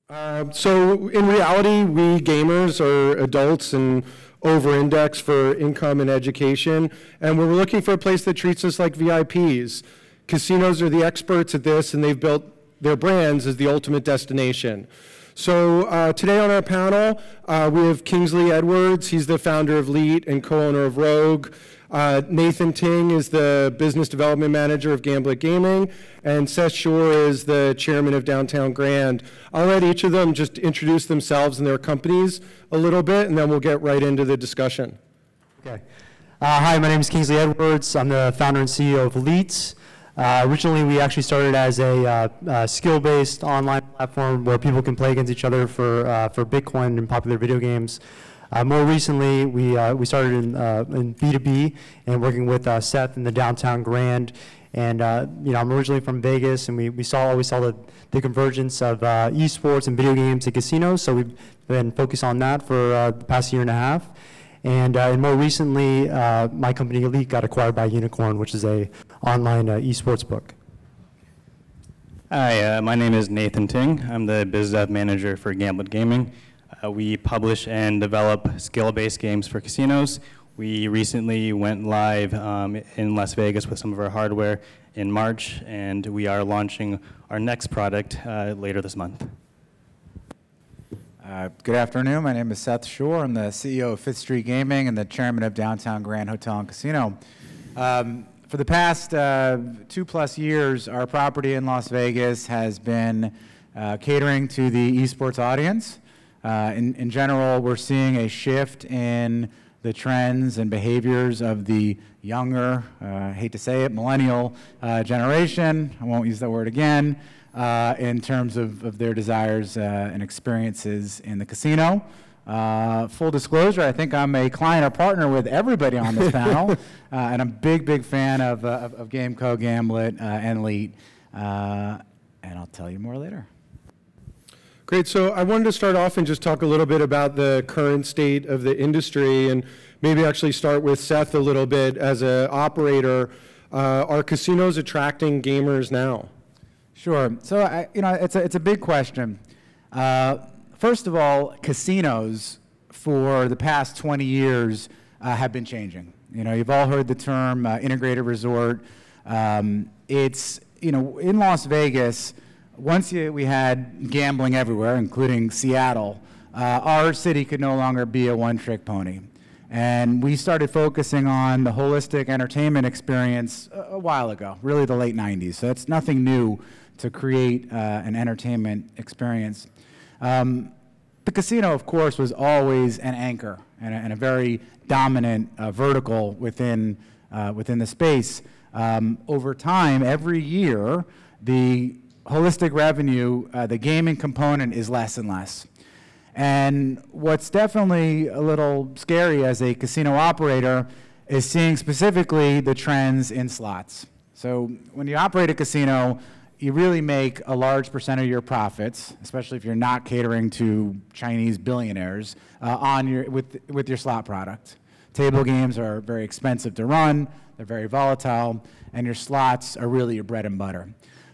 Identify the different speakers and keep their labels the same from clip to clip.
Speaker 1: So in reality, we gamers are adults and over-index for income and education, and we're looking for a place that treats us like VIPs. Casinos are the experts at this, and they've built their brands as the ultimate destination. So today on our panel, we have Kingsley Edwards. He's the founder of Leet and co-owner of Rogue. Nathan Ting is the business development manager of Gamblit Gaming, and Seth Schorr is the chairman of Downtown Grand. I'll let each of them just introduce themselves and their companies a little bit, and then we'll get right into the discussion.
Speaker 2: Okay. Hi, my name is Kingsley Edwards. I'm the founder and CEO of Leet. Originally, we actually started as a skill-based online platform where people can play against each other for Bitcoin and popular video games. More recently, we started in B2B and working with Seth in the Downtown Grand. And I'm originally from Vegas, and we always saw the convergence of esports and video games to casinos. So we've been focused on that for the past year and a half. And more recently, my company Leet got acquired by Unicorn, which is a online esports book.
Speaker 3: Hi, my name is Nathan Ting. I'm the biz dev manager for Gamblit Gaming. We publish and develop skill-based games for casinos. We recently went live in Las Vegas with some of our hardware in March, and we are launching our next product later this month.
Speaker 4: Good afternoon. My name is Seth Schorr. I'm the CEO of Fifth Street Gaming and the chairman of Downtown Grand Hotel and Casino. For the past 2+ years, our property in Las Vegas has been catering to the esports audience. In general, we're seeing a shift in the trends and behaviors of the younger, I hate to say it, millennial generation. I won't use that word again, in terms of their desires and experiences in the casino. Full disclosure, I think I'm a client or partner with everybody on this panel, and I'm a big fan of GameCo, Gamblit, and Leet, and I'll tell you more later.
Speaker 1: Great, so I wanted to start off and just talk a little bit about the current state of the industry and maybe actually start with Seth a little bit as an operator. Are casinos attracting gamers now?
Speaker 4: Sure, so it's a big question. First of all, casinos for the past 20 years have been changing. You've all heard the term integrated resort. It's, in Las Vegas, once we had gambling everywhere, including Seattle, our city could no longer be a one-trick pony. And we started focusing on the holistic entertainment experience a while ago, really the late 90s. So it's nothing new to create an entertainment experience. The casino, of course, was always an anchor and a very dominant vertical within the space. Over time, every year, the holistic revenue, the gaming component is less and less. And what's definitely a little scary as a casino operator is seeing specifically the trends in slots. So when you operate a casino, you really make a large percent of your profits, especially if you're not catering to Chinese billionaires, with your slot product. Table games are very expensive to run, they're very volatile, and your slots are really your bread and butter.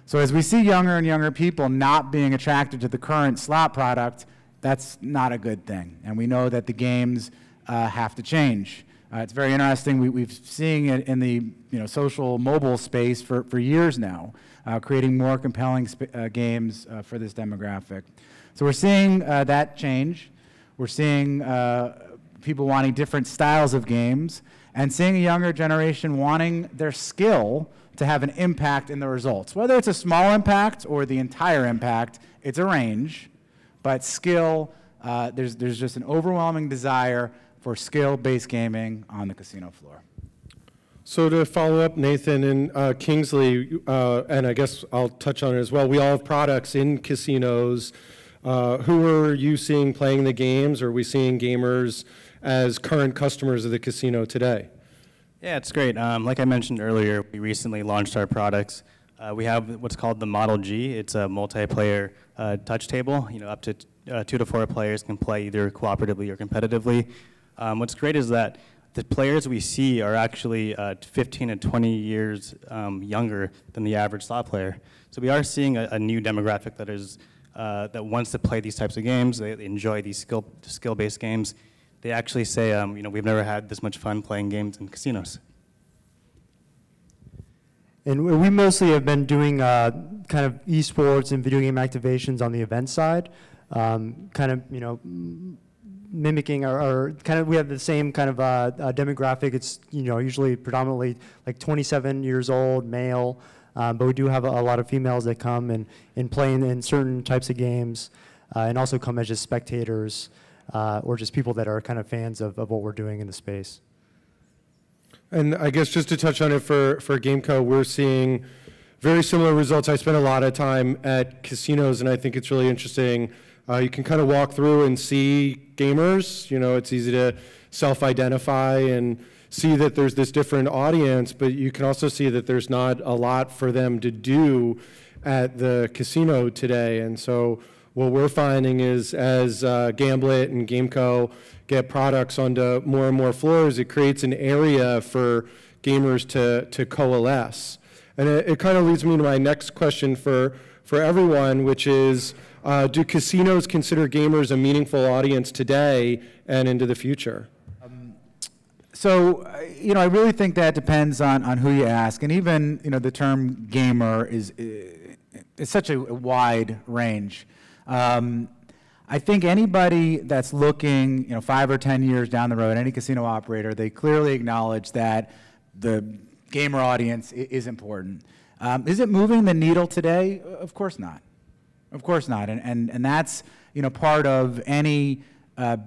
Speaker 4: So as we see younger and younger people not being attracted to the current slot product, that's not a good thing. And we know that the games have to change. It's very interesting. We've seen it in the social mobile space for years now, creating more compelling games for this demographic. So we're seeing that change. We're seeing people wanting different styles of games and seeing a younger generation wanting their skill to have an impact in the results. Whether it's a small impact or the entire impact, it's a range, but skill, there's just an overwhelming desire for skill-based gaming on the casino floor.
Speaker 1: So to follow up, Nathan and Kingsley, and I guess I'll touch on it as well, we all have products in casinos. Who are you seeing playing the games? Are we seeing gamers as current customers of the casino today?
Speaker 3: Yeah, it's great. Like I mentioned earlier, we recently launched our products. We have what's called the Model G. It's a multiplayer touch table. Up to 2 to 4 players can play either cooperatively or competitively. What's great is that the players we see are actually 15 to 20 years younger than the average slot player. So we are seeing a new demographic that is that wants to play these types of games. They enjoy these skill-based games. They actually say, you know, we've never had this much fun playing games in casinos.
Speaker 2: And we mostly have been doing kind of esports and video game activations on the event side, kind of, you know, mimicking our kind of, we have the same kind of demographic. It's, you know, usually predominantly like 27 years old, male, but we do have a lot of females that come and play in certain types of games, and also come as just spectators or just people that are kind of fans of what we're doing in the space.
Speaker 1: And I guess just to touch on it for GameCo, we're seeing very similar results. I spent a lot of time at casinos, and I think it's really interesting. You can kind of walk through and see gamers. You know, it's easy to self-identify and see that there's this different audience, but you can also see that there's not a lot for them to do at the casino today. And so what we're finding is as Gamblit and GameCo get products onto more and more floors, it creates an area for gamers to coalesce. And it kind of leads me to my next question for everyone, which is, do casinos consider gamers a meaningful audience today and into the future?
Speaker 4: So, you know, I really think that depends on who you ask. And even, you know, the term gamer is such a wide range. I think anybody that's looking, you know, 5 or 10 years down the road, any casino operator, they clearly acknowledge that the gamer audience is important. Is it moving the needle today? Of course not. Of course not. And that's, you know, part of any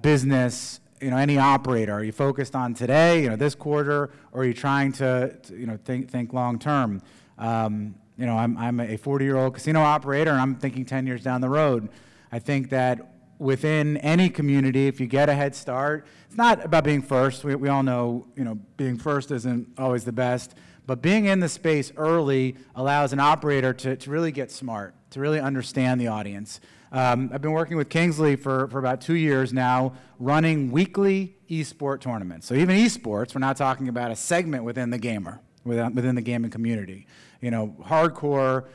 Speaker 4: business, you know, any operator. Are you focused on today, you know, this quarter, or are you trying to you know, think long term? You know, I'm a 40-year-old casino operator, and I'm thinking 10 years down the road. I think that within any community, if you get a head start, it's not about being first. We all know, you know, being first isn't always the best, but being in the space early allows an operator to really get smart, to really understand the audience. I've been working with Kingsley for about 2 years now, running weekly esport tournaments. So even esports, we're not talking about a segment within the gamer, within the gaming community. You know, hardcore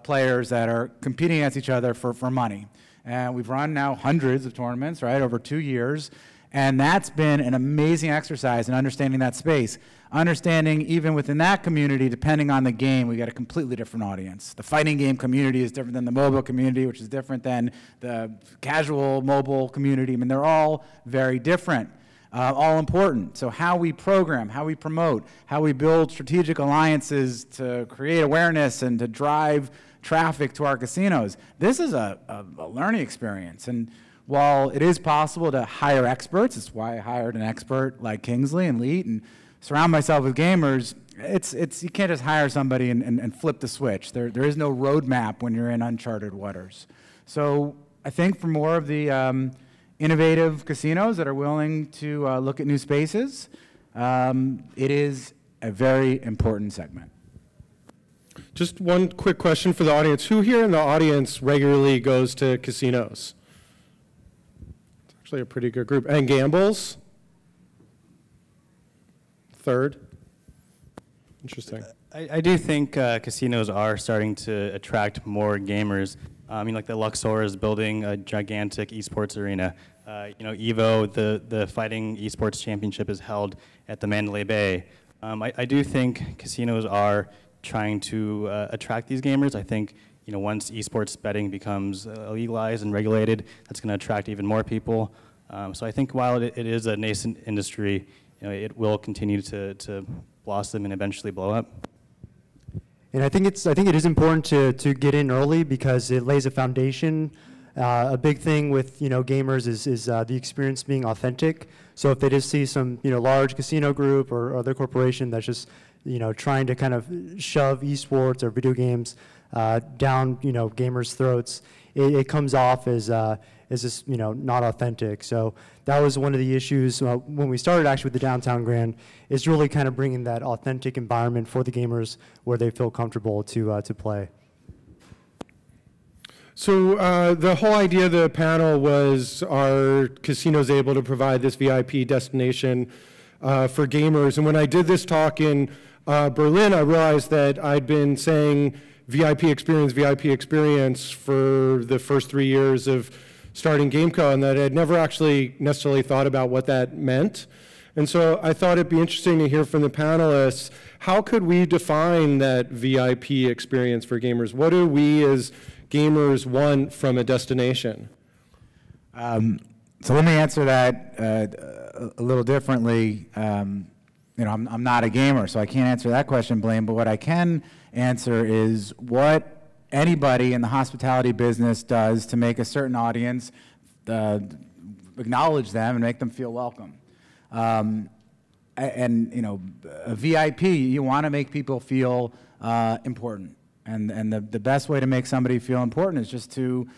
Speaker 4: players that are competing against each other for money. And we've run now hundreds of tournaments, right, over 2 years. And that's been an amazing exercise in understanding that space. Understanding even within that community, depending on the game, we got a completely different audience. The fighting game community is different than the mobile community, which is different than the casual mobile community. I mean, they're all very different, all important. So how we program, how we promote, how we build strategic alliances to create awareness and to drive traffic to our casinos. This is a learning experience. And while it is possible to hire experts, it's why I hired an expert like Kingsley and Leet and surround myself with gamers, you can't just hire somebody and flip the switch. There is no roadmap when you're in uncharted waters. So I think for more of the innovative casinos that are willing to look at new spaces, it is a very important segment.
Speaker 1: Just one quick question for the audience. Who here in the audience regularly goes to casinos? It's actually a pretty good group. And gambles? Third. Interesting.
Speaker 3: I do think casinos are starting to attract more gamers. I mean, like the Luxor is building a gigantic esports arena. You know, Evo, the fighting esports championship, is held at the Mandalay Bay. I do think casinos are trying to attract these gamers. I think, you know, once esports betting becomes legalized and regulated, that's going to attract even more people. So I think while it is a nascent industry, you know, it will continue to blossom and eventually blow up.
Speaker 2: And I think it is important to get in early because it lays a foundation. A big thing with, you know, gamers is the experience being authentic. So if they just see some, you know, large casino group or other corporation that's just, you know, trying to kind of shove esports or video games down, you know, gamers' throats, it comes off as just, you know, not authentic. So that was one of the issues when we started actually with the Downtown Grand, is really kind of bringing that authentic environment for the gamers where they feel comfortable to play.
Speaker 1: So the whole idea of the panel was, are casinos able to provide this VIP destination for gamers? And when I did this talk in Berlin, I realized that I'd been saying VIP experience for the first 3 years of starting GameCo, and that I'd never actually necessarily thought about what that meant. And so I thought it'd be interesting to hear from the panelists, how could we define that VIP experience for gamers? What do we as gamers want from a destination?
Speaker 4: So let me answer that a little differently. You know, I'm not a gamer, so I can't answer that question, Blaine, but what I can answer is what anybody in the hospitality business does to make a certain audience acknowledge them and make them feel welcome. And you know, a VIP, you want to make people feel important. And the best way to make somebody feel important is just to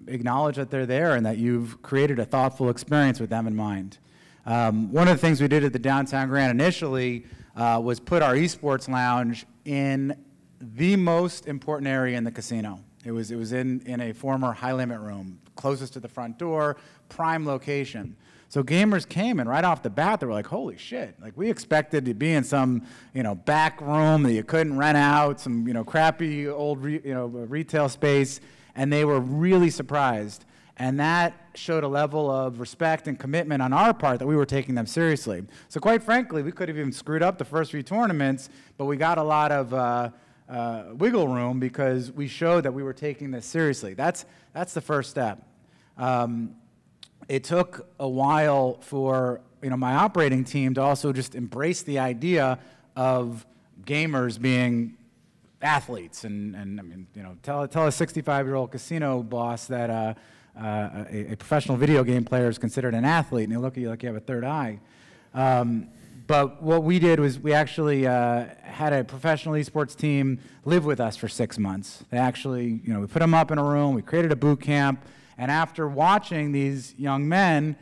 Speaker 4: acknowledge that they're there and that you've created a thoughtful experience with them in mind. One of the things we did at the Downtown Grand initially was put our esports lounge in the most important area in the casino. It was in a former high-limit room, closest to the front door, prime location. So gamers came, and right off the bat, they were like, holy shit. Like, we expected to be in some, you know, back room that you couldn't rent out, some, you know, crappy old, retail space, and they were really surprised. And that showed a level of respect and commitment on our part that we were taking them seriously. So quite frankly, we could have even screwed up the first few tournaments, but we got a lot of wiggle room because we showed that we were taking this seriously. That's the first step. It took a while for my operating team to also just embrace the idea of gamers being athletes, and I mean, tell a 65-year-old casino boss that a professional video game player is considered an athlete, and they look at you like you have a third eye. But what we did was we actually had a professional esports team live with us for 6 months. They actually, we put them up in a room, we created a boot camp, and after watching these young men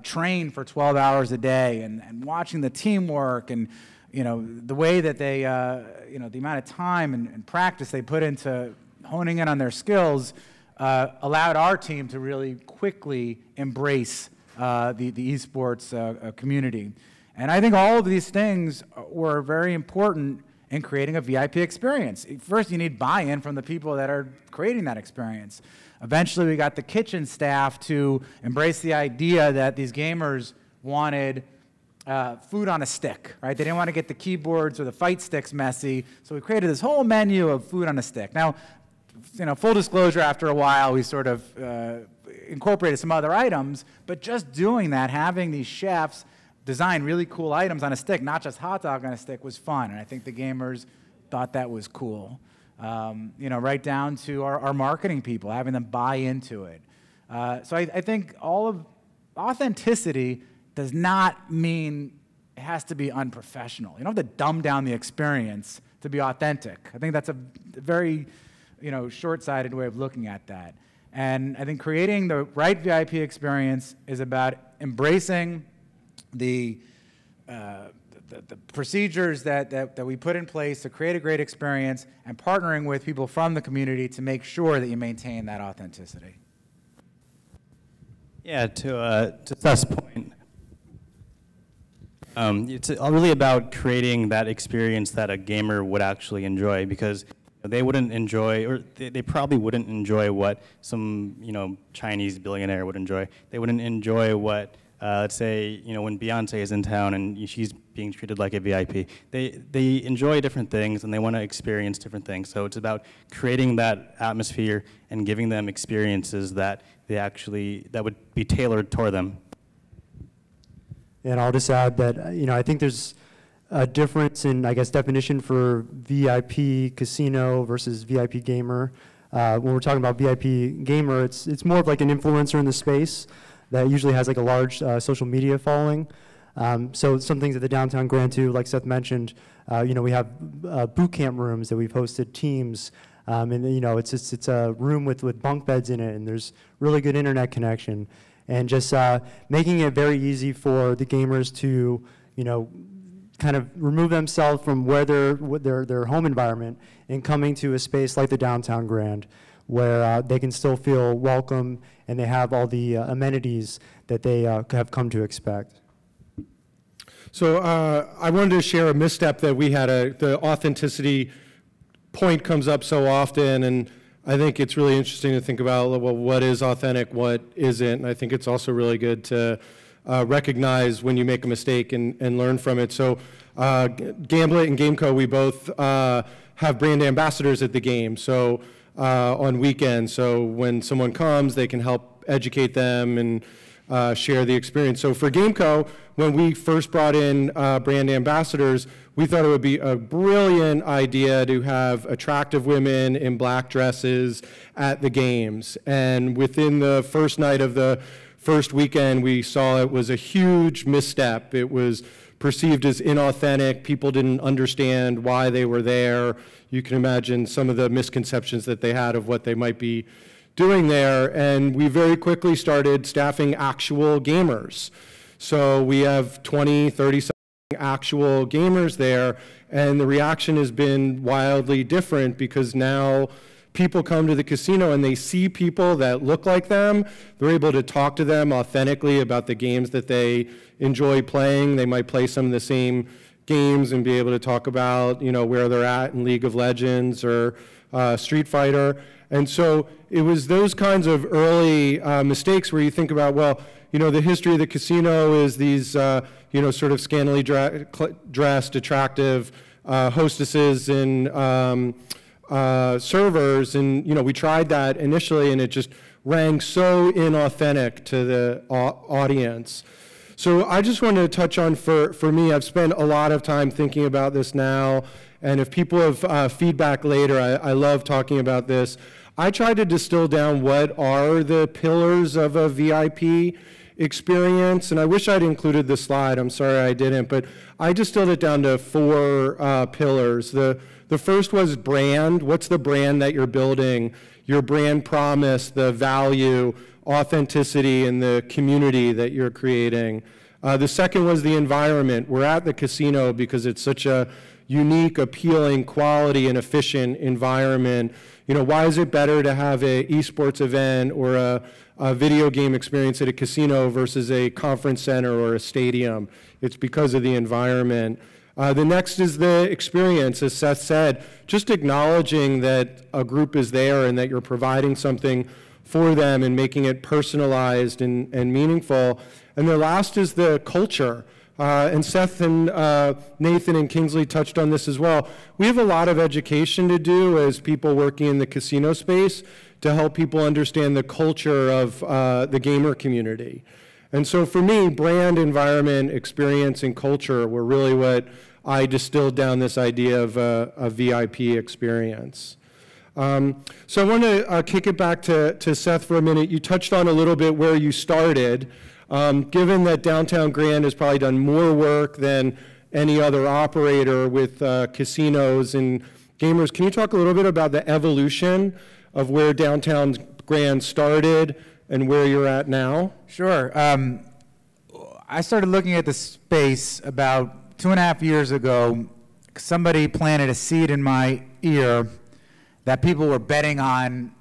Speaker 4: train for 12 hours a day and watching the teamwork and the way that they, the amount of time and practice they put into honing in on their skills allowed our team to really quickly embrace the esports community. And I think all of these things were very important in creating a VIP experience. First, you need buy-in from the people that are creating that experience. Eventually, we got the kitchen staff to embrace the idea that these gamers wanted food on a stick, right? They didn't want to get the keyboards or the fight sticks messy, so we created this whole menu of food on a stick. Now, full disclosure, after a while, we sort of incorporated some other items, but just doing that, having these chefs design really cool items on a stick, not just hot dog on a stick, was fun, and I think the gamers thought that was cool. Right down to our marketing people, having them buy into it. So I think all of authenticity does not mean it has to be unprofessional. You don't have to dumb down the experience to be authentic. I think that's a very short-sighted way of looking at that. And I think creating the right VIP experience is about embracing the procedures that we put in place to create a great experience and partnering with people from the community to make sure that you maintain that authenticity.
Speaker 3: Yeah, to Seth's point, it's really about creating that experience that a gamer would actually enjoy, because they wouldn't enjoy, or they probably wouldn't enjoy what some Chinese billionaire would enjoy. They wouldn't enjoy what let's say when Beyonce is in town and she's being treated like a VIP. They enjoy different things and they want to experience different things. So it's about creating that atmosphere and giving them experiences that that would be tailored toward them.
Speaker 2: And I'll just add that I think there's a difference in, I guess, definition for VIP casino versus VIP gamer. When we're talking about VIP gamer, it's more of like an influencer in the space that usually has like a large social media following. So some things at the Downtown Grand too, like Seth mentioned, we have boot camp rooms that we've hosted teams, and it's a room with bunk beds in it, and there's really good internet connection, and just making it very easy for the gamers to kind of remove themselves from their home environment and coming to a space like the Downtown Grand, where they can still feel welcome and they have all the amenities that they have come to expect. So
Speaker 1: I wanted to share a misstep that we had, the authenticity point comes up so often, and I think it's really interesting to think about, well, what is authentic, what isn't, and I think it's also really good to recognize when you make a mistake and learn from it. So Gamblit and GameCo, we both have brand ambassadors at the game, so on weekends. So when someone comes, they can help educate them and share the experience. So for GameCo, when we first brought in brand ambassadors, we thought it would be a brilliant idea to have attractive women in black dresses at the games. And within the first night of the first weekend, we saw it was a huge misstep. It was perceived as inauthentic. People didn't understand why they were there. You can imagine some of the misconceptions that they had of what they might be doing there. And we very quickly started staffing actual gamers. So we have 20, 30 actual gamers there, and the reaction has been wildly different because now people come to the casino and they see people that look like them. They're able to talk to them authentically about the games that they enjoy playing. They might play some of the same games and be able to talk about, you know, where they're at in League of Legends or Street Fighter. And so it was those kinds of early mistakes where you think about, well, you know, the history of the casino is these, you know, sort of scantily dressed, attractive hostesses and servers. And, you know, we tried that initially, and it just rang so inauthentic to the audience. So I just wanted to touch on, for me, I've spent a lot of time thinking about this now. And if people have feedback later, I love talking about this. I tried to distill down what are the pillars of a VIP experience, and I wish I'd included the slide. I'm sorry I didn't, but I distilled it down to 4 pillars. The first was brand. What's the brand that you're building? Your brand promise, the value, authenticity, and the community that you're creating. The second was the environment. We're at the casino because it's such a unique, appealing, quality, and efficient environment. You know, why is it better to have an esports event or a video game experience at a casino versus a conference center or a stadium? It's because of the environment. The next is the experience, as Seth said, just acknowledging that a group is there and that you're providing something for them and making it personalized and meaningful. And the last is the culture. And Seth and Nathan and Kingsley touched on this as well. We have a lot of education to do as people working in the casino space to help people understand the culture of the gamer community. And so for me, brand, environment, experience, and culture were really what I distilled down this idea of a VIP experience. So I want to kick it back to Seth for a minute. You touched on a little bit where you started. Given that Downtown Grand has probably done more work than any other operator with casinos and gamers, can you talk a little bit about the evolution of where Downtown Grand started and where you're at now?
Speaker 4: Sure. I started looking at the space about 2.5 years ago. Somebody planted a seed in my ear that people were betting on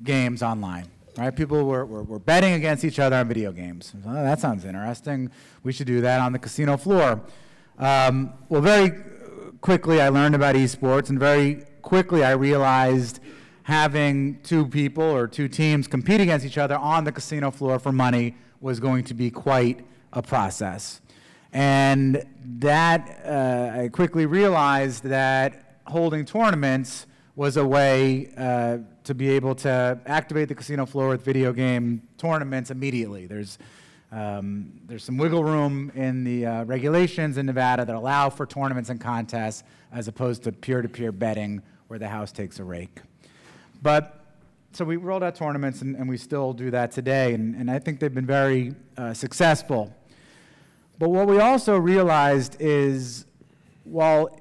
Speaker 4: games online. Right? People were betting against each other on video games. Oh, that sounds interesting. We should do that on the casino floor. Well, very quickly I learned about esports, and very quickly I realized having 2 people or 2 teams compete against each other on the casino floor for money was going to be quite a process. And that I quickly realized that holding tournaments was a way to be able to activate the casino floor with video game tournaments immediately. There's some wiggle room in the regulations in Nevada that allow for tournaments and contests as opposed to peer-to-peer betting where the house takes a rake. So we rolled out tournaments, and we still do that today, and I think they've been very successful. But what we also realized is, while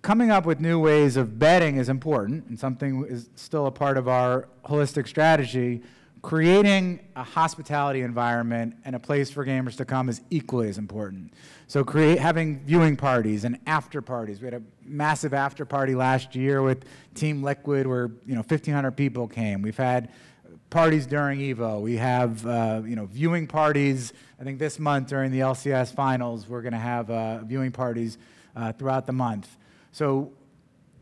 Speaker 4: coming up with new ways of betting is important, and something is still a part of our holistic strategy, creating a hospitality environment and a place for gamers to come is equally as important. So having viewing parties and after parties. We had a massive after party last year with Team Liquid where 1,500 people came. We've had parties during EVO. We have viewing parties. I think this month during the LCS finals, we're going to have viewing parties throughout the month. So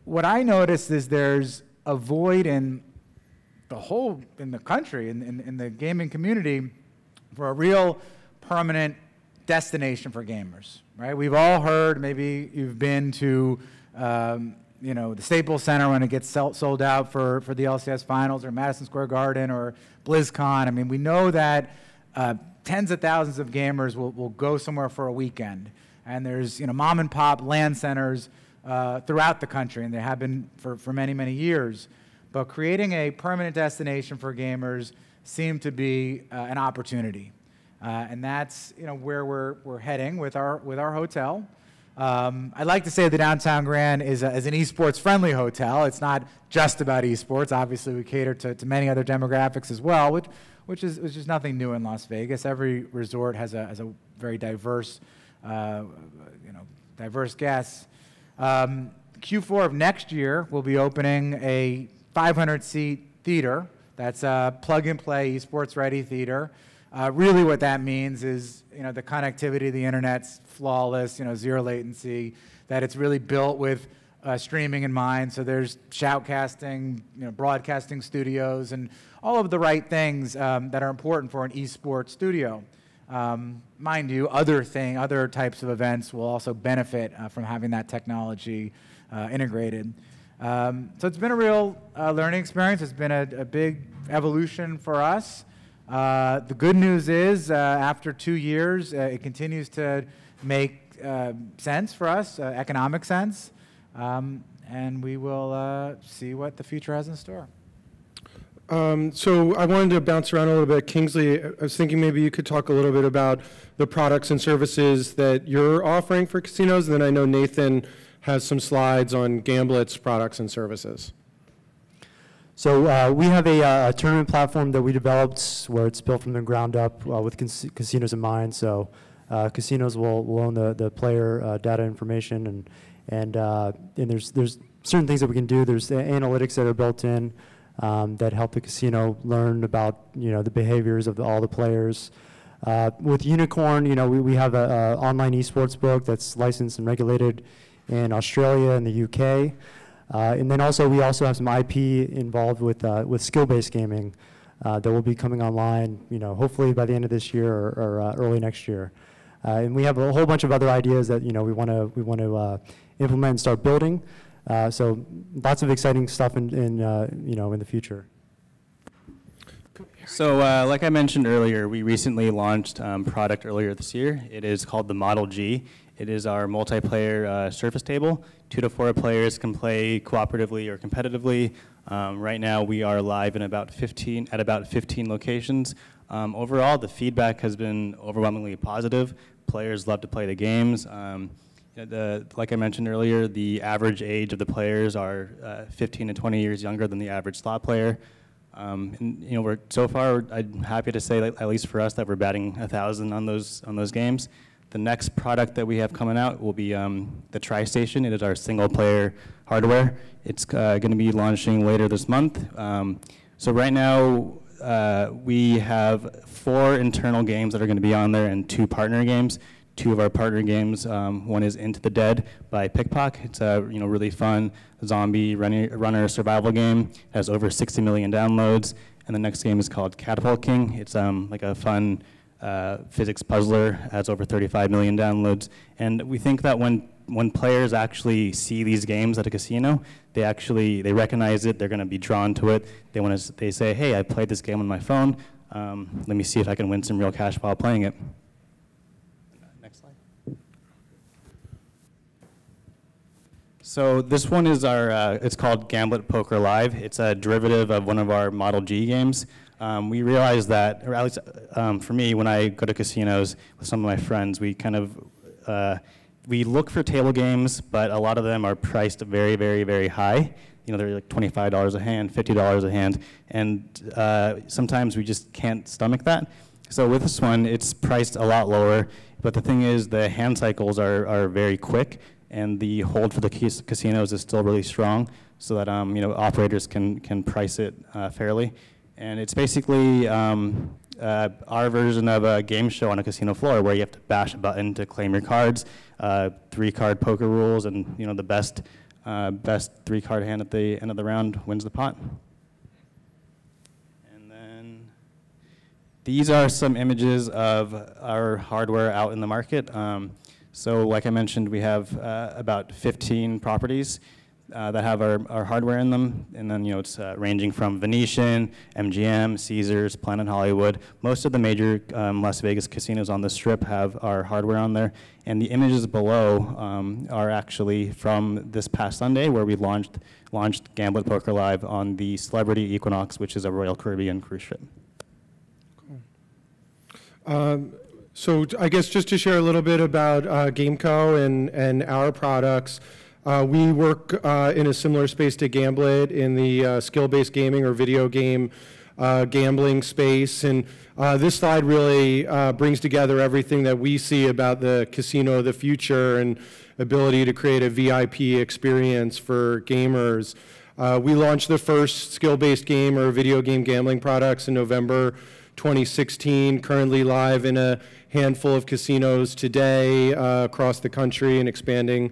Speaker 4: what I noticed is there's a void in the country, in the gaming community, for a real permanent destination for gamers, right? We've all heard, maybe you've been to, the Staples Center when it gets sold out for the LCS finals, or Madison Square Garden, or BlizzCon. I mean, we know that tens of thousands of gamers will go somewhere for a weekend. And there's, mom and pop LAN centers throughout the country, and there have been for many, many years. But creating a permanent destination for gamers seemed to be an opportunity. And that's where we're heading with our hotel. I'd like to say the Downtown Grand is an esports-friendly hotel. It's not just about esports. Obviously, we cater to many other demographics as well, which is nothing new in Las Vegas. Every resort has a very diverse, diverse guests. Q4 of next year, we'll be opening a 500-seat theater. That's a plug-and-play, esports-ready theater. Really what that means is, the connectivity of the internet's flawless, zero latency, that it's really built with streaming in mind. So there's shoutcasting, broadcasting studios, and all of the right things that are important for an esports studio. Mind you, other types of events will also benefit from having that technology integrated. So it's been a real learning experience. It's been a big evolution for us. The good news is, after 2 years, it continues to make sense for us, economic sense, and we will see what the future has in store.
Speaker 1: So I wanted to bounce around a little bit. Kingsley, I was thinking maybe you could talk a little bit about the products and services that you're offering for casinos, and then I know Nathan has some slides on Gamblit's products and services.
Speaker 2: So we have a tournament platform that we developed where it's built from the ground up with casinos in mind. So casinos will own the player data information, and there's certain things that we can do. There's analytics that are built in that help the casino learn about the behaviors of all the players. With Unicorn, we have an online esports book that's licensed and regulated in Australia and the UK. And then we also have some IP involved with skill-based gaming that will be coming online, hopefully by the end of this year or early next year. And we have a whole bunch of other ideas that we want to implement and start building. So lots of exciting stuff in the future.
Speaker 3: So like I mentioned earlier, we recently launched product earlier this year. It is called the Model G. It is our multiplayer surface table. 2 to 4 players can play cooperatively or competitively. Right now, we are live in about 15 locations. Overall, the feedback has been overwhelmingly positive. Players love to play the games. Like I mentioned earlier, the average age of the players are 15 to 20 years younger than the average slot player. And so far, I'm happy to say, that, at least for us, that we're batting 1,000 on those games. The next product that we have coming out will be the TriStation. It is our single-player hardware. It's going to be launching later this month. So right now, we have 4 internal games that are going to be on there and 2 partner games. 2 of our partner games, one is Into the Dead by Pickpock. It's a really fun zombie runner survival game. It has over 60 million downloads. And the next game is called Catapult King. It's like a fun physics puzzler, has over 35 million downloads. And we think that when players actually see these games at a casino, they recognize it, they're going to be drawn to it. They say, hey, I played this game on my phone. Let me see if I can win some real cash while playing it. Next slide. So this one is it's called Gamblit Poker Live. It's a derivative of one of our Model G games. We realized that, or at least for me, when I go to casinos with some of my friends, we we look for table games, but a lot of them are priced very, very, very high. They're like $25 a hand, $50 a hand, and sometimes we just can't stomach that. So with this one, it's priced a lot lower, but the thing is the hand cycles are very quick, and the hold for the casinos is still really strong, so that operators can price it fairly. And it's basically our version of a game show on a casino floor where you have to bash a button to claim your cards, 3-card poker rules, and the best Best 3-card hand at the end of the round wins the pot. And then these are some images of our hardware out in the market. So like I mentioned, we have about 15 properties that have our hardware in them, and then it's ranging from Venetian, MGM, Caesars, Planet Hollywood. Most of the major Las Vegas casinos on the Strip have our hardware on there, and the images below are actually from this past Sunday, where we launched Gamblit Poker Live on the Celebrity Equinox, which is a Royal Caribbean cruise ship.
Speaker 1: Cool. So I guess just to share a little bit about GameCo and our products. We work in a similar space to Gamblit in the skill-based gaming or video game gambling space. And this slide really brings together everything that we see about the casino of the future and ability to create a VIP experience for gamers. We launched the first skill-based game or video game gambling products in November 2016, currently live in a handful of casinos today across the country and expanding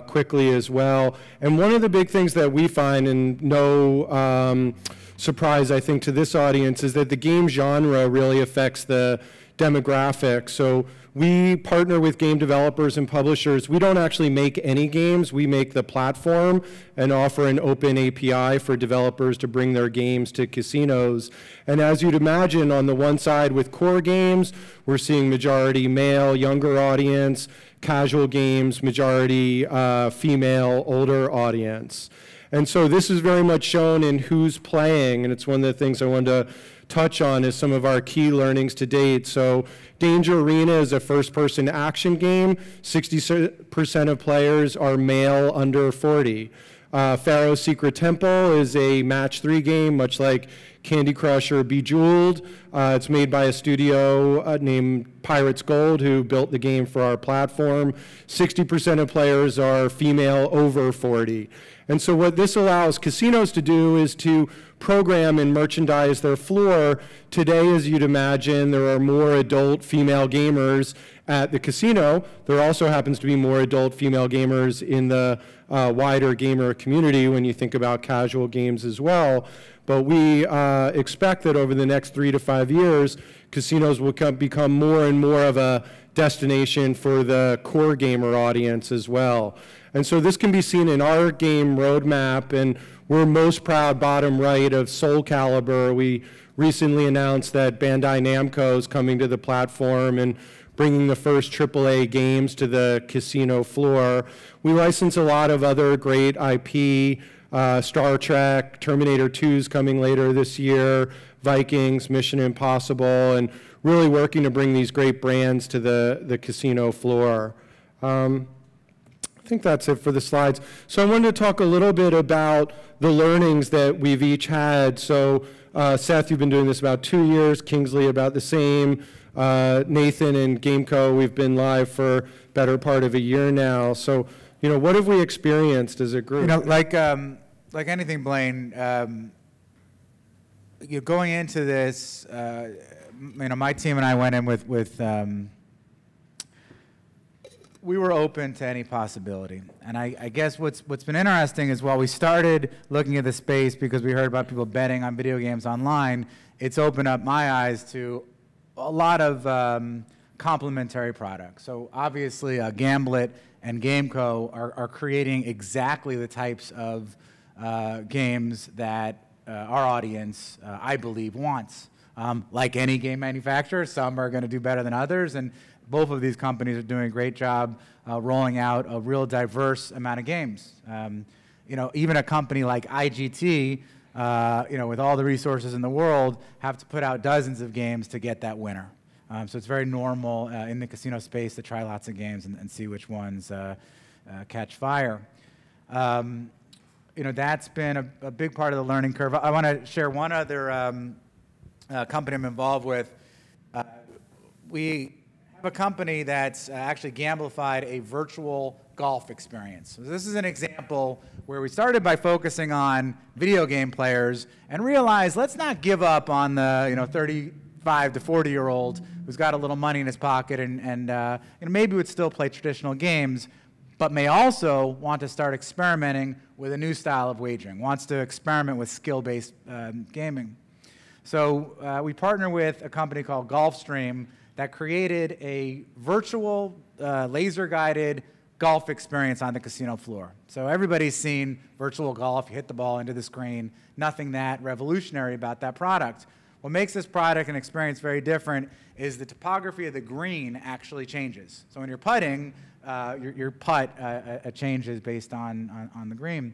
Speaker 1: quickly as well. And one of the big things that we find, and no surprise I think to this audience, is that the game genre really affects the demographic. So we partner with game developers and publishers. We don't actually make any games. We make the platform and offer an open API for developers to bring their games to casinos. And as you'd imagine, on the one side with core games, we're seeing majority male, younger audience, casual games, majority female, older audience. And so this is very much shown in who's playing, and it's one of the things I wanted to touch on is some of our key learnings to date. So Danger Arena is a first-person action game. 60% of players are male under 40. Pharaoh's Secret Temple is a match 3 game, much like Candy Crush or Bejeweled. It's made by a studio named Pirates Gold, who built the game for our platform. 60% of players are female over 40. And so what this allows casinos to do is to program and merchandise their floor. Today, as you'd imagine, there are more adult female gamers at the casino. There also happens to be more adult female gamers in the wider gamer community when you think about casual games as well. But we expect that over the next 3 to 5 years, casinos will become more and more of a destination for the core gamer audience as well. And so this can be seen in our game roadmap, and we're most proud, bottom right, of Soul Calibur. We recently announced that Bandai Namco is coming to the platform and bringing the first AAA games to the casino floor. We license a lot of other great IP, Star Trek, Terminator 2 is coming later this year, Vikings, Mission Impossible, and really working to bring these great brands to the casino floor. I think that's it for the slides. So I wanted to talk a little bit about the learnings that we've each had. So Seth, you've been doing this about 2 years, Kingsley about the same, Nathan and GameCo, we've been live for better part of a year now. So, what have we experienced as a group?
Speaker 4: Like anything, Blaine, going into this, my team and I went in with we were open to any possibility. And I guess what's been interesting is while we started looking at the space because we heard about people betting on video games online, it's opened up my eyes to a lot of complementary products. So obviously Gamblit and GameCo are creating exactly the types of games that our audience, I believe, wants. Like any game manufacturer, some are going to do better than others, and both of these companies are doing a great job rolling out a real diverse amount of games. Even a company like IGT, with all the resources in the world, have to put out dozens of games to get that winner. So it's very normal in the casino space to try lots of games and see which ones catch fire. That's been a big part of the learning curve. I want to share one other company I'm involved with. We have a company that's actually gamblified a virtual golf experience. So this is an example where we started by focusing on video game players and realized let's not give up on the 35 to 40-year-old who's got a little money in his pocket and maybe would still play traditional games, but may also want to start experimenting with a new style of wagering, wants to experiment with skill-based gaming. So we partner with a company called Gulfstream that created a virtual laser-guided golf experience on the casino floor. So everybody's seen virtual golf. You hit the ball into the screen. Nothing that revolutionary about that product. What makes this product and experience very different is the topography of the green actually changes. So when you're putting, your putt changes based on the green.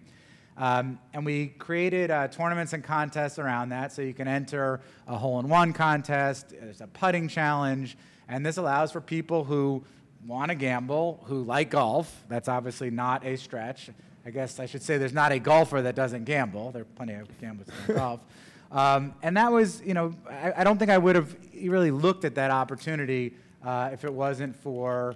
Speaker 4: And we created tournaments and contests around that, so you can enter a hole-in-one contest, there's a putting challenge, and this allows for people who want to gamble, who like golf. That's obviously not a stretch. I guess I should say there's not a golfer that doesn't gamble. There are plenty of gamblers that don't golf. And that was, you know, I don't think I would have really looked at that opportunity if it wasn't for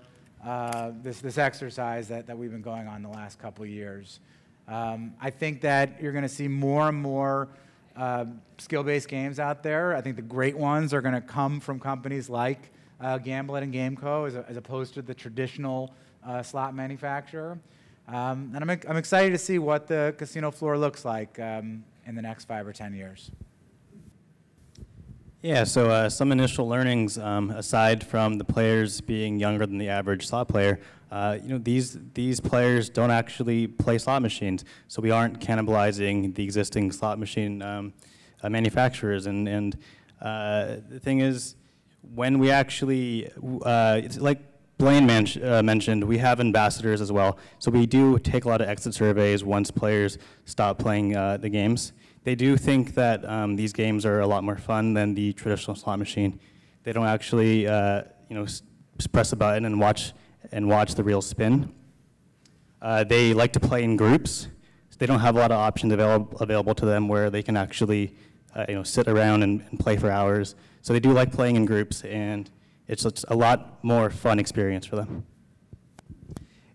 Speaker 4: this exercise that we've been going on the last couple of years. I think that you're going to see more and more skill-based games out there. I think the great ones are going to come from companies like Gamblit and GameCo as opposed to the traditional slot manufacturer. And I'm excited to see what the casino floor looks like in the next 5 or 10 years.
Speaker 3: Yeah, so some initial learnings, aside from the players being younger than the average slot player, you know, these players don't actually play slot machines, so we aren't cannibalizing the existing slot machine manufacturers. And the thing is, when we actually, it's like Blaine mentioned, we have ambassadors as well. So we do take a lot of exit surveys once players stop playing the games. They do think that these games are a lot more fun than the traditional slot machine. They don't actually, you know, press a button and watch the reel spin. They like to play in groups. So they don't have a lot of options available to them where they can actually, you know, sit around and play for hours. So they do like playing in groups, and it's a lot more fun experience for them.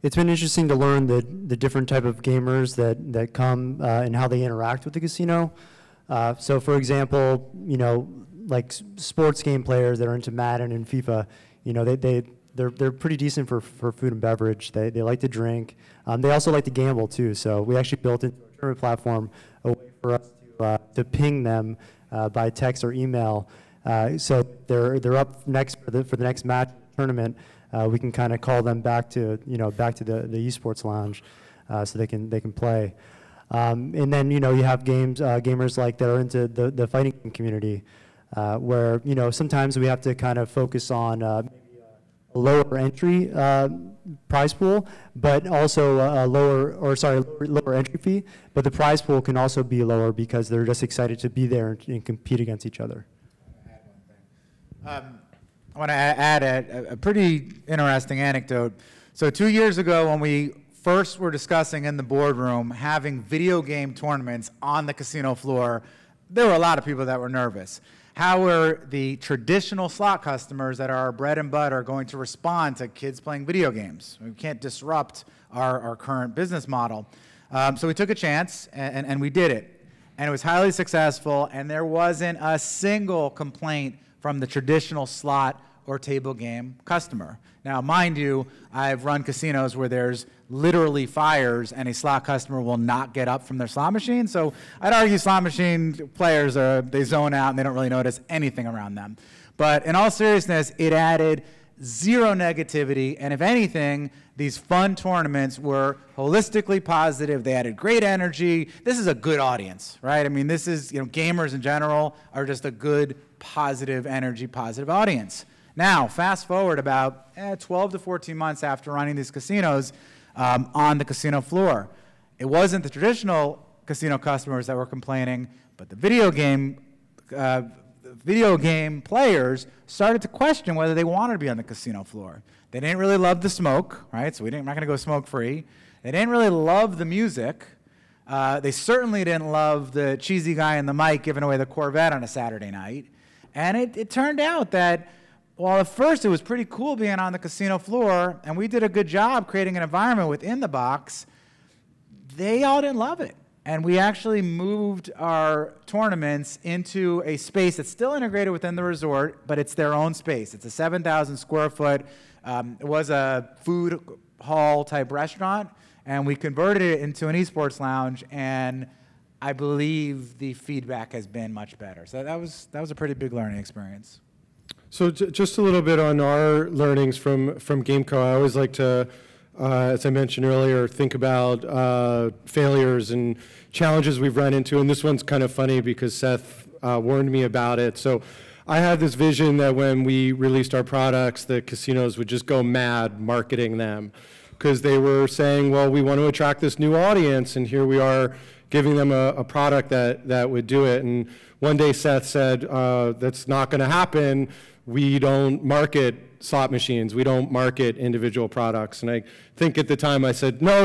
Speaker 2: It's been interesting to learn the different type of gamers that come and how they interact with the casino. So for example, you know, like sports game players that are into Madden and FIFA, you know, they're pretty decent for food and beverage. They like to drink. They also like to gamble too. So we actually built into our tournament platform a way for us to ping them by text or email. So they're up next for the next match tournament. We can kind of call them back to the esports lounge, so they can play. And then you have gamers like that are into the fighting game community, where sometimes we have to kind of focus on maybe a lower entry prize pool, but also a lower entry fee. But the prize pool can also be lower because they're just excited to be there and compete against each other.
Speaker 4: I want to add a pretty interesting anecdote. So 2 years ago, when we first were discussing in the boardroom having video game tournaments on the casino floor, there were a lot of people that were nervous. How are the traditional slot customers that are our bread and butter going to respond to kids playing video games? We can't disrupt our current business model. So we took a chance, and we did it. And it was highly successful, and there wasn't a single complaint from the traditional slot or table game customer. Now, mind you, I've run casinos where there's literally fires and a slot customer will not get up from their slot machine. So I'd argue slot machine players, they zone out and they don't really notice anything around them. But in all seriousness, it added zero negativity, and if anything, these fun tournaments were holistically positive. They added great energy. This is a good audience, right? I mean, this is, gamers in general are just a good, positive energy, positive audience. Now, fast forward about 12 to 14 months after running these casinos on the casino floor. It wasn't the traditional casino customers that were complaining, but the video game players started to question whether they wanted to be on the casino floor. They didn't really love the smoke, right? So we're not going to go smoke-free. They didn't really love the music. They certainly didn't love the cheesy guy in the mic giving away the Corvette on a Saturday night. And it turned out that while at first it was pretty cool being on the casino floor, and we did a good job creating an environment within the box, they all didn't love it. And we actually moved our tournaments into a space that's still integrated within the resort, but it's their own space. It's a 7,000 square foot. It was a food hall type restaurant, and we converted it into an esports lounge, and I believe the feedback has been much better. So that was a pretty big learning experience.
Speaker 1: So just a little bit on our learnings from GameCo. I always like to, as I mentioned earlier, think about failures and challenges we've run into. And this one's kind of funny because Seth warned me about it. So I had this vision that when we released our products, the casinos would just go mad marketing them, because they were saying, well, we want to attract this new audience, and here we are giving them a product that would do it. And one day Seth said, that's not going to happen. We don't market slot machines. We don't market individual products. And I think at the time I said, no,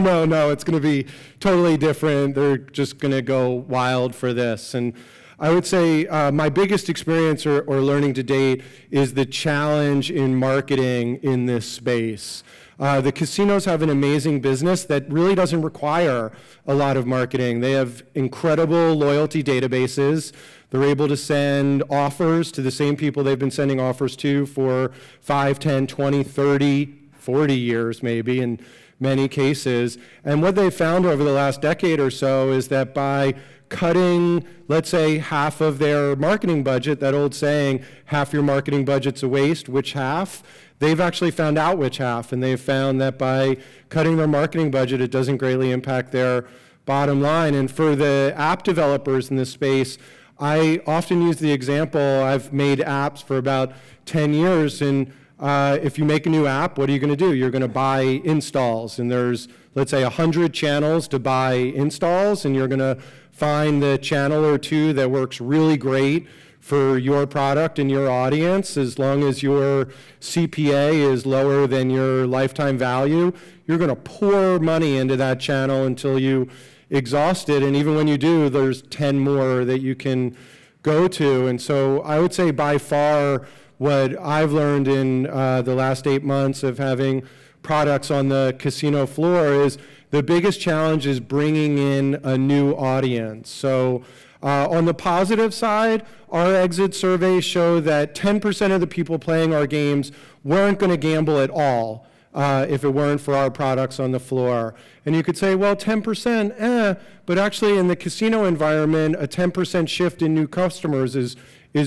Speaker 1: it's going to be totally different. They're just going to go wild for this. And I would say my biggest experience or learning to date is the challenge in marketing in this space. The casinos have an amazing business that really doesn't require a lot of marketing. They have incredible loyalty databases. They're able to send offers to the same people they've been sending offers to for 5, 10, 20, 30, 40 years maybe in many cases. And what they've found over the last decade or so is that by cutting, let's say, half of their marketing budget, that old saying, half your marketing budget's a waste, which half? They've actually found out which half, and they've found that by cutting their marketing budget, it doesn't greatly impact their bottom line. And for the app developers in this space, I often use the example, I've made apps for about 10 years, and if you make a new app, what are you going to do? You're going to buy installs, and there's, let's say, 100 channels to buy installs, and you're going to find the channel or two that works really great for your product and your audience. As long as your CPA is lower than your lifetime value, you're going to pour money into that channel until you exhaust it. And even when you do, there's 10 more that you can go to. And so I would say by far what I've learned in the last 8 months of having products on the casino floor is the biggest challenge is bringing in a new audience. So on the positive side, our exit surveys show that 10% of the people playing our games weren't going to gamble at all if it weren't for our products on the floor. And you could say, well, 10%, but actually in the casino environment, a 10% shift in new customers is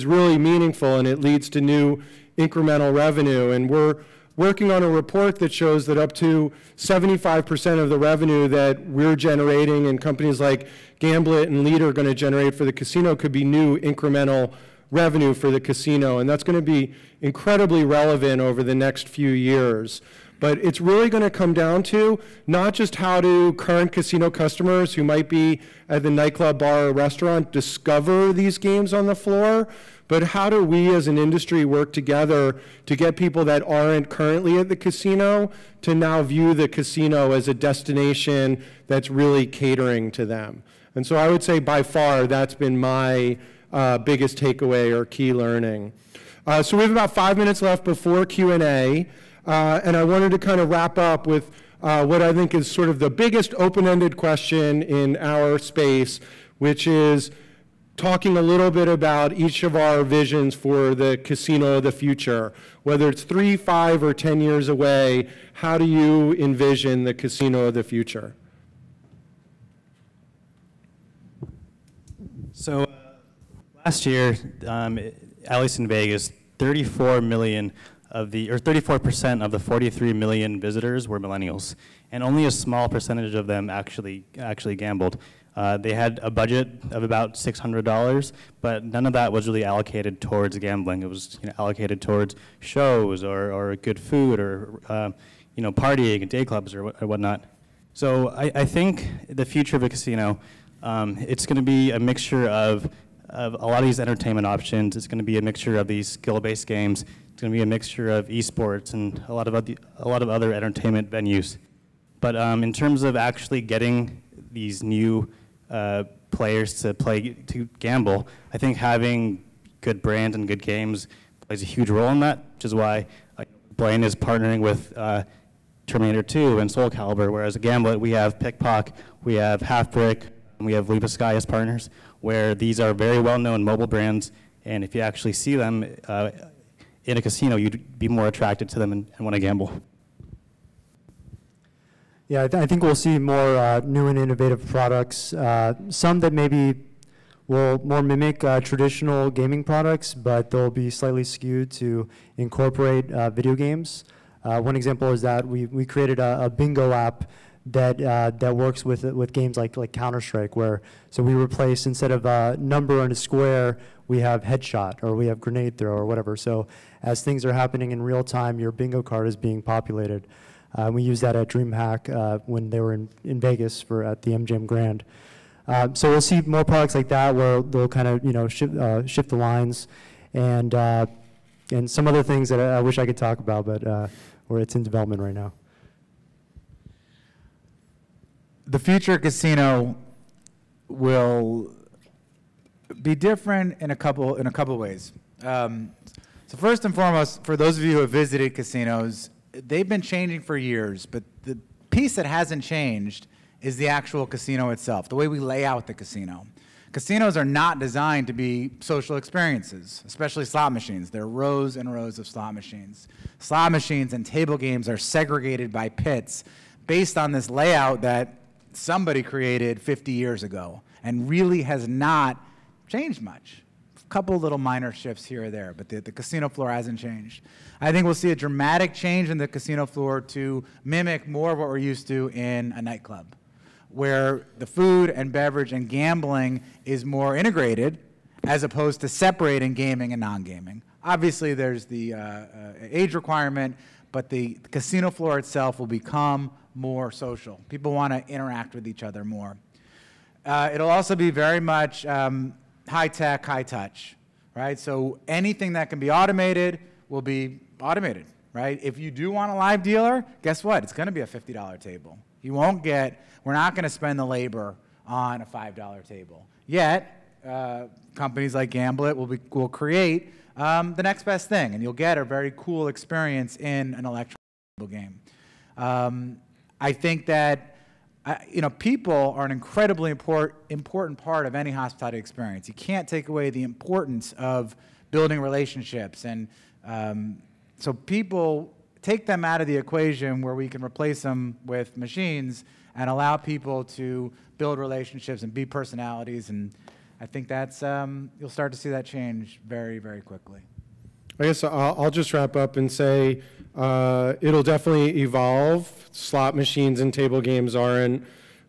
Speaker 1: really meaningful, and it leads to new incremental revenue. And we're working on a report that shows that up to 75% of the revenue that we're generating and companies like Gamblit and Leet are going to generate for the casino could be new incremental revenue for the casino. And that's going to be incredibly relevant over the next few years. But it's really going to come down to not just how do current casino customers who might be at the nightclub, bar, or restaurant discover these games on the floor, but how do we as an industry work together to get people that aren't currently at the casino to now view the casino as a destination that's really catering to them. And so I would say by far that's been my biggest takeaway or key learning. So we have about 5 minutes left before Q&A. And I wanted to kind of wrap up with what I think is sort of the biggest open-ended question in our space, which is talking a little bit about each of our visions for the casino of the future. Whether it's 3, 5, or 10 years away, how do you envision the casino of the future?
Speaker 3: So last year, at least in Vegas, 34% of the 43 million visitors were millennials, and only a small percentage of them actually gambled. They had a budget of about $600, but none of that was really allocated towards gambling. It was allocated towards shows or good food or partying and day clubs or whatnot. So I think the future of a casino, it's going to be a mixture of a lot of these entertainment options. It's going to be a mixture of these skill-based games. It's going to be a mixture of esports and a lot of other entertainment venues. But in terms of actually getting these new players to gamble, I think having good brands and good games plays a huge role in that, which is why Blaine is partnering with Terminator 2 and Soul Calibur, whereas at Gamblit we have Pickpock, we have Half Brick, and we have Leap of Sky as partners, where these are very well-known mobile brands, and if you actually see them in a casino, you'd be more attracted to them and want to gamble.
Speaker 2: Yeah, I think we'll see more new and innovative products. Some that maybe will more mimic traditional gaming products, but they'll be slightly skewed to incorporate video games. One example is that we created a bingo app that works with games like Counter-Strike, where so we replace, instead of a number and a square, we have headshot or we have grenade throw or whatever. So as things are happening in real time, your bingo card is being populated. We used that at DreamHack when they were in Vegas at the MGM Grand. So we'll see more products like that where they'll kind of shift the lines, and some other things that I wish I could talk about, but where it's in development right now.
Speaker 4: The future casino will be different in a couple ways. So first and foremost, for those of you who have visited casinos, they've been changing for years, but the piece that hasn't changed is the actual casino itself, the way we lay out the casino. Casinos are not designed to be social experiences, especially slot machines. There are rows and rows of slot machines. Slot machines and table games are segregated by pits based on this layout that somebody created 50 years ago and really has not changed much. A couple little minor shifts here or there, but the casino floor hasn't changed. I think we'll see a dramatic change in the casino floor to mimic more of what we're used to in a nightclub, where the food and beverage and gambling is more integrated as opposed to separating gaming and non-gaming. Obviously, there's the age requirement, but the casino floor itself will become more social. People want to interact with each other more. It'll also be very much high-tech, high-touch, right? So anything that can be automated will be automated, right? If you do want a live dealer, guess what? It's going to be a $50 table. You won't get, we're not going to spend the labor on a $5 table. Yet, companies like Gamblit will create the next best thing, and you'll get a very cool experience in an electronic game. I think that people are an incredibly important part of any hospitality experience. You can't take away the importance of building relationships, and so people take them out of the equation where we can replace them with machines and allow people to build relationships and be personalities. And I think that's you'll start to see that change very, very quickly.
Speaker 1: I guess I'll just wrap up and say it'll definitely evolve. Slot machines and table games aren't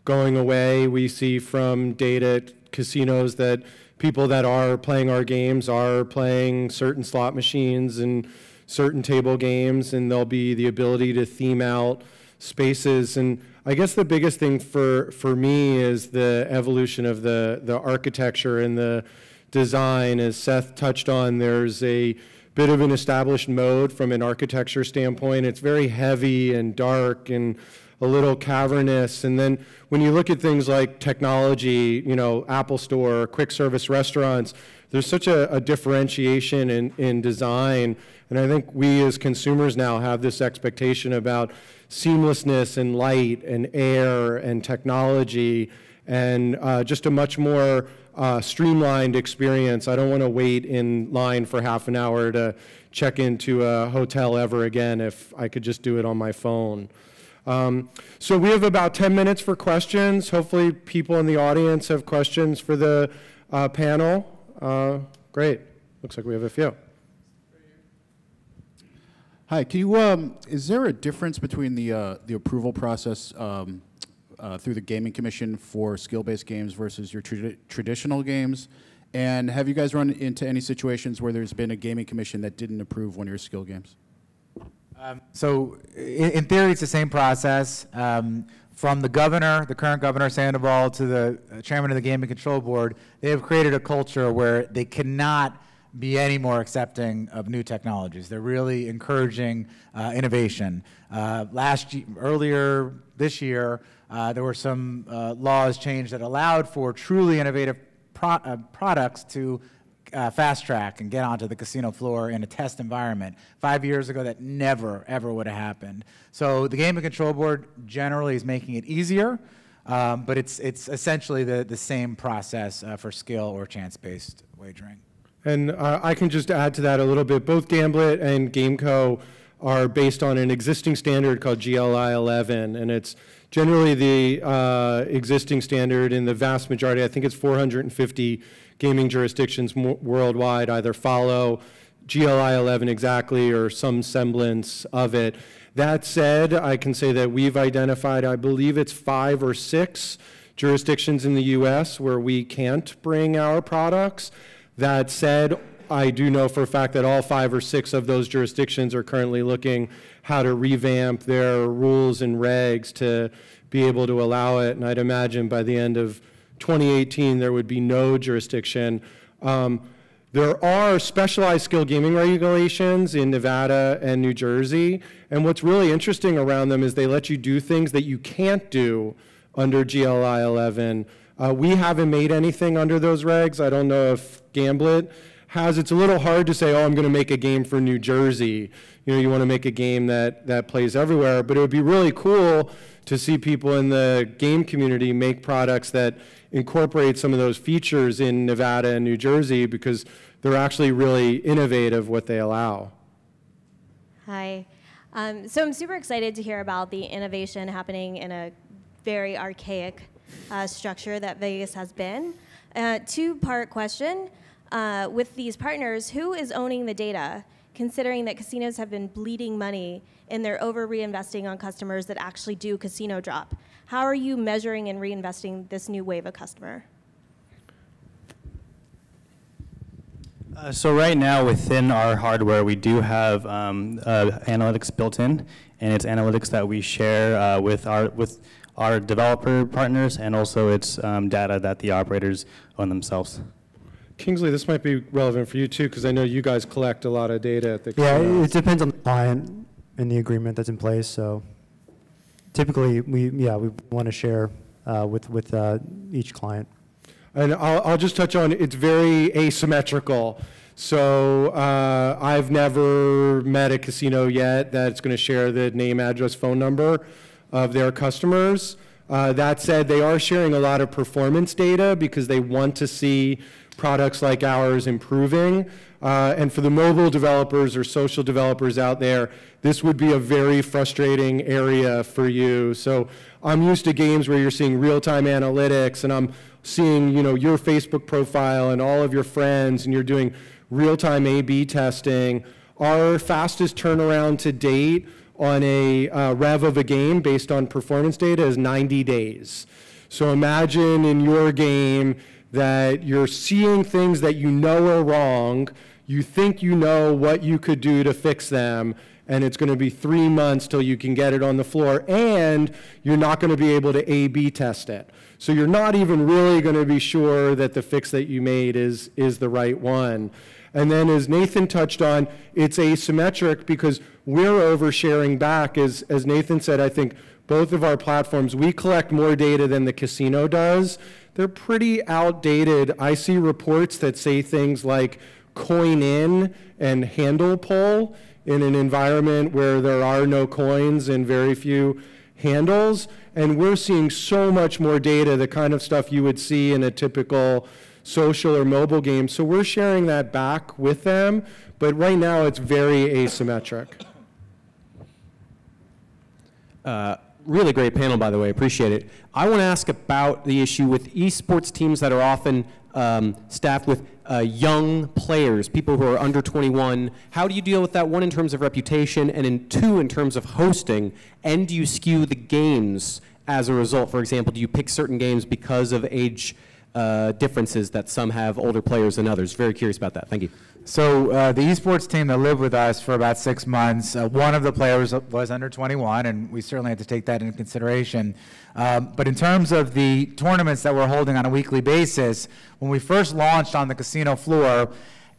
Speaker 1: going away. We see from data at casinos that people that are playing our games are playing certain slot machines and certain table games, and there'll be the ability to theme out spaces. And I guess the biggest thing for me is the evolution of the architecture and the design. As Seth touched on, there's a bit of an established mode from an architecture standpoint. It's very heavy and dark and a little cavernous. And then when you look at things like technology, Apple Store, quick service restaurants, there's such a differentiation in design. And I think we as consumers now have this expectation about seamlessness and light and air and technology and just a much more streamlined experience. I don't want to wait in line for half an hour to check into a hotel ever again if I could just do it on my phone. So we have about 10 minutes for questions. Hopefully people in the audience have questions for the panel. Great. Looks like we have a few.
Speaker 5: Hi, can you, is there a difference between the approval process through the Gaming Commission for skill-based games versus your traditional games? And have you guys run into any situations where there's been a Gaming Commission that didn't approve one of your skill games?
Speaker 4: So in theory, it's the same process. From the governor, the current governor, Sandoval, to the chairman of the Gaming Control Board, they have created a culture where they cannot be any more accepting of new technologies. They're really encouraging innovation. Earlier this year, there were some laws changed that allowed for truly innovative products to fast track and get onto the casino floor in a test environment. 5 years ago, that never, ever would have happened. So the Gaming Control Board generally is making it easier, but it's essentially the same process for skill or chance-based wagering.
Speaker 1: And I can just add to that a little bit. Both Gamblit and GameCo are based on an existing standard called GLI 11, and it's generally the existing standard in the vast majority. I think it's 450 gaming jurisdictions worldwide either follow GLI 11 exactly or some semblance of it. That said, I can say that we've identified, I believe it's 5 or 6 jurisdictions in the US where we can't bring our products. That said, I do know for a fact that all 5 or 6 of those jurisdictions are currently looking how to revamp their rules and regs to be able to allow it. And I'd imagine by the end of 2018, there would be no jurisdiction. There are specialized skill gaming regulations in Nevada and New Jersey. And what's really interesting around them is they let you do things that you can't do under GLI 11. We haven't made anything under those regs. I don't know if Gamblit has. It's a little hard to say, oh, I'm going to make a game for New Jersey. You know, you want to make a game that plays everywhere. But it would be really cool to see people in the game community make products that incorporate some of those features in Nevada and New Jersey, because they're actually really innovative what they allow.
Speaker 6: Hi. So I'm super excited to hear about the innovation happening in a very archaic structure that Vegas has been. Two-part question. With these partners, who is owning the data, considering that casinos have been bleeding money and they're over-reinvesting on customers that actually do casino drop? How are you measuring and reinvesting this new wave of customer?
Speaker 3: So right now within our hardware, we do have analytics built in, and it's analytics that we share with our developer partners, and also it's data that the operators own themselves.
Speaker 1: Kingsley, this might be relevant for you too, because I know you guys collect a lot of data at the
Speaker 2: Yeah,
Speaker 1: casino.
Speaker 2: it depends on the client and the agreement that's in place. So typically, we want to share with each client.
Speaker 1: And I'll just touch on, it's very asymmetrical. So I've never met a casino yet that's going to share the name, address, phone number of their customers. That said, they are sharing a lot of performance data because they want to see products like ours improving. And for the mobile developers or social developers out there, this would be a very frustrating area for you. So I'm used to games where you're seeing real-time analytics, and I'm seeing, you know, your Facebook profile and all of your friends, and you're doing real-time A/B testing. Our fastest turnaround to date on a rev of a game based on performance data is 90 days. So imagine in your game that you're seeing things that you know are wrong, you think you know what you could do to fix them, and it's going to be 3 months till you can get it on the floor, and you're not going to be able to A/B test it. So you're not even really going to be sure that the fix that you made is the right one. And then as Nathan touched on, it's asymmetric because we're oversharing back. As Nathan said, I think both of our platforms, we collect more data than the casino does. They're pretty outdated. I see reports that say things like coin in and handle pull in an environment where there are no coins and very few handles. And we're seeing so much more data, the kind of stuff you would see in a typical social or mobile game. So we're sharing that back with them, but right now it's very asymmetric.
Speaker 7: Really great panel, by the way. Appreciate it. I want to ask about the issue with esports teams that are often staffed with young players, people who are under 21. How do you deal with that, one, in terms of reputation, and in two, in terms of hosting? And do you skew the games as a result? For example, do you pick certain games because of age differences that some have older players than others? Very curious about that. Thank you.
Speaker 4: So the esports team that lived with us for about 6 months, one of the players was under 21, and we certainly had to take that into consideration. But in terms of the tournaments that we're holding on a weekly basis, when we first launched on the casino floor,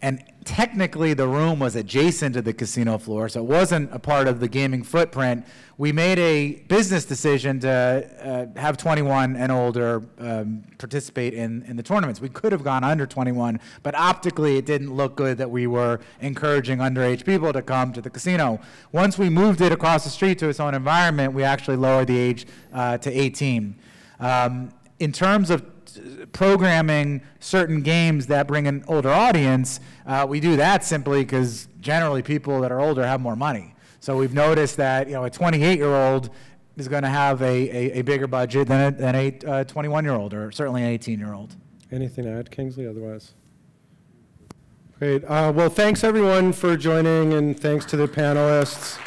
Speaker 4: and technically the room was adjacent to the casino floor, so it wasn't a part of the gaming footprint, we made a business decision to have 21 and older participate in the tournaments. We could have gone under 21, but optically it didn't look good that we were encouraging underage people to come to the casino. Once we moved it across the street to its own environment, we actually lowered the age to 18. In terms of programming certain games that bring an older audience, we do that simply because generally people that are older have more money. So we've noticed that, you know, a 28-year-old is going to have a bigger budget than a 21-year-old, or certainly an 18-year-old.
Speaker 1: Anything to add, Kingsley, otherwise? Great. Well, thanks, everyone, for joining, and thanks to the panelists.